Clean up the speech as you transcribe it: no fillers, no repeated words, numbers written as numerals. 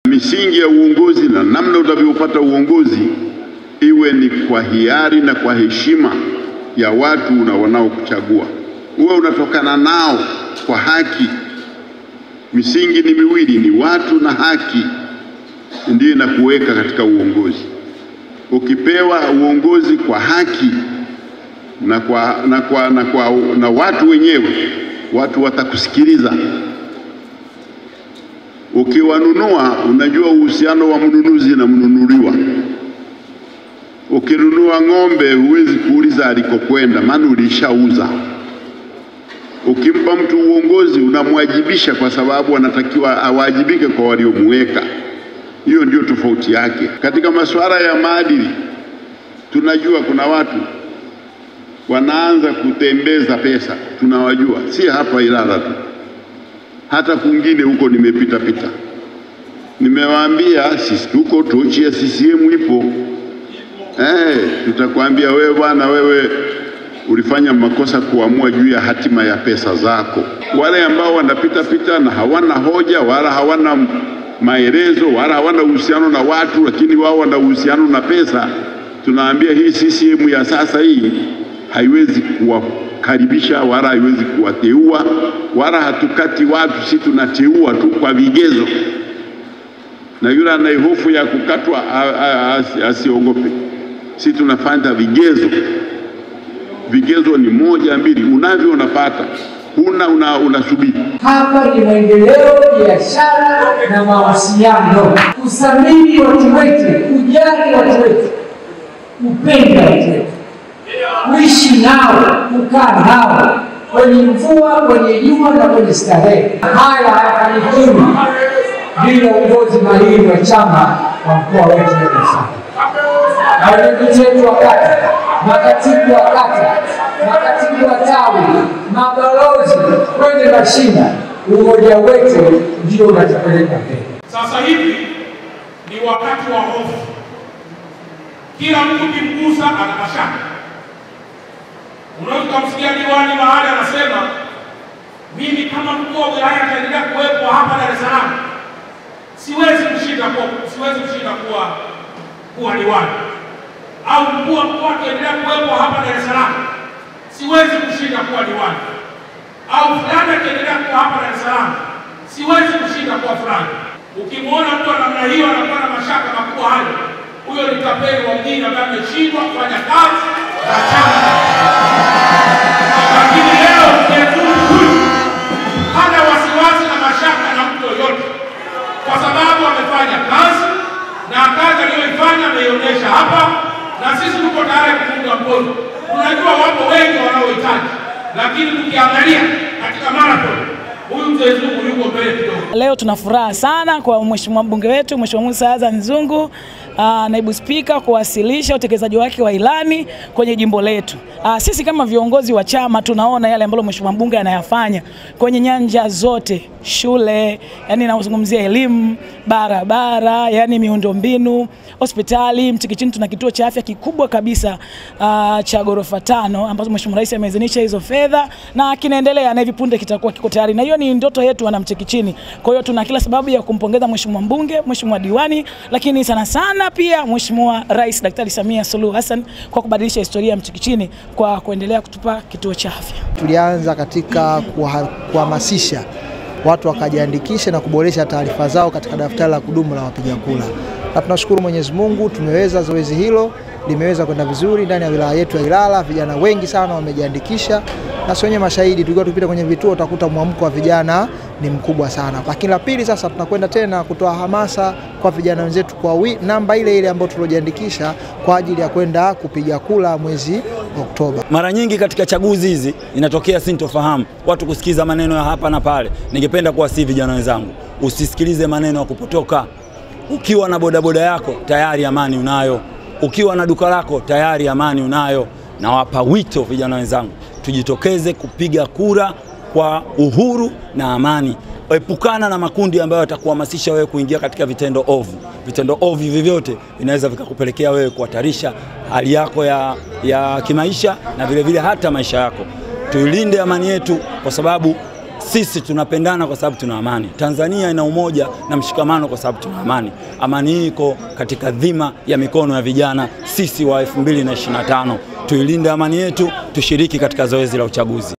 Misingi ya uongozi na namna utavyopata uongozi iwe ni kwa hiari na kwa heshima ya watu na wanaokuchagua. Uwe unatokana nao kwa haki. Misingi ni miwili, ni watu na haki, ndiyo inakuweka katika uongozi. Ukipewa uongozi kwa haki na watu wenyewe, watu watakusikiliza. Ukiwanunua, unajua uhusiano wa mnunuzi na mnunuliwa. Ukinunua ng'ombe huwezi kuuliza alikokwenda, maana ulishauza. Ukimpa mtu uongozi unamwajibisha kwa sababu anatakiwa awajibike kwa waliomweka. Hiyo ndio tofauti yake. Katika masuala ya maadili, tunajua kuna watu wanaanza kutembeza pesa, tunawajua, si hapa Ilala tu, hata kwingine huko nimepita. Nimewaambia sisi tuko tochi ya CCM ipo. Tutakwambia wewe bwana, wewe ulifanya makosa kuamua juu ya hatima ya pesa zako. Wale ambao wanapita na hawana hoja wala hawana maelezo wala hawana uhusiano na watu, lakini wao wana uhusiano na pesa, tunaambia hii CCM ya sasa hii haiwezi kuwakaribisha wala haiwezi kuwateua wala hatukati watu, si tunateua tu kwa vigezo. Na yule ana hofu ya kukatwa asiogope. Si tunafanya vigezo. Vigezo ni 1 2, unavyo unapata, unasubiri. Hapa ni maendeleo, biashara na mawasiliano. Kusamini watu wetu, kujali watu wetu, kupenda watu wetu, kuishi nao, kukaa nao kwenye mvua, kwenye jua na kwenye starehe. Haya hayafanikiwi bila uongozi mahiri wa chama wa mkoa wetu wa Dar es Salaam. Wenyekiti wetu wa kata, makatibu wa kata, makatibu wa tawi, mabalozi kwenye mashina, umoja wetu ndio unatupeleka mbele. Sasa hivi ni wakati wa hofu. Kila mtu kimgusa ana mashaka. Unaweza kumsikia diwani mahali anasema, mimi kama mkuu wa wilaya nitaendelea kuwepo hapa Dar es Salaam, siwezi kushinda kuwa diwani. Au mkuu wa mkoa akiendelea kuwepo hapa Dar es Salaam, siwezi kushinda kuwa diwani. Au fulani akiendelea kuwa hapa Dar es Salaam, siwezi kushinda kuwa fulani. Ukimwona mtu namna hiyo anakuwa na mashaka makubwa hayo, huyo ni tapeli wa mjini ambaye ameshindwa kufanya kazi za chama. Lakini leo huyu hana wasiwasi na mashaka na mtu yoyote, kwa sababu amefanya kazi na kazi aliyoifanya ameionyesha hapa, na sisi tuko tayari kuunga mkono. Unajua wapo wengi wanaohitaji, lakini tukiangalia katika marathon huyu mzee Zungu yuko mbele kidogo. Leo tuna furaha sana kwa mheshimiwa mbunge wetu Mheshimiwa Musa Azan Zungu, naibu spika, kuwasilisha utekelezaji wake wa ilani kwenye jimbo letu. Sisi kama viongozi wa chama tunaona yale ambayo mheshimiwa mbunge anayafanya kwenye nyanja zote, shule, yani nazungumzia elimu, barabara, yani miundombinu, hospitali. Mchikichini tuna kituo cha afya kikubwa kabisa cha ghorofa 5 ambazo mheshimiwa rais ameidhinisha hizo fedha na kinaendelea na hivi punde kitakuwa kiko tayari, na hiyo ni ndoto yetu wana Mchikichini. Kwa hiyo tuna kila sababu ya kumpongeza mheshimiwa mbunge, mheshimiwa diwani, lakini sana pia mheshimiwa rais Daktari Samia Suluhu Hassan kwa kubadilisha historia ya Mchikichini kwa kuendelea kutupa kituo cha afya. Tulianza katika kuhamasisha watu wakajiandikisha na kuboresha taarifa zao katika daftari la kudumu la wapiga kura. Na tunashukuru Mwenyezi Mungu, tumeweza zoezi hilo, limeweza kwenda vizuri ndani ya wilaya yetu ya Ilala. Vijana wengi sana wamejiandikisha, na sio mashahidi, tulikuwa tupita kwenye vituo utakuta mwamko wa vijana ni mkubwa sana. Lakini la pili, sasa tunakwenda tena kutoa hamasa kwa vijana wenzetu kwa namba ile ambayo tulojiandikisha kwa ajili ya kwenda kupiga kura mwezi Oktoba. Mara nyingi katika chaguzi hizi inatokea sintofahamu, watu kusikiza maneno ya hapa na pale. Ningependa kuwasihi vijana wenzangu, usisikilize maneno ya kupotoka. Ukiwa na bodaboda yako tayari amani unayo, ukiwa na duka lako tayari amani unayo. Na wapa wito vijana wenzangu, tujitokeze kupiga kura kwa uhuru na amani. Epukana na makundi ambayo yatakuhamasisha wewe kuingia katika vitendo ovu. Vitendo ovu vyovyote vinaweza vikakupelekea wewe kuhatarisha hali yako ya kimaisha na vile vile hata maisha yako. Tuilinde amani yetu, kwa sababu Sisi tunapendana kwa sababu tuna amani. Tanzania ina umoja na mshikamano kwa sababu tuna amani. Amani hii iko katika dhima ya mikono ya vijana sisi wa 2025. Tuilinde amani yetu, tushiriki katika zoezi la uchaguzi.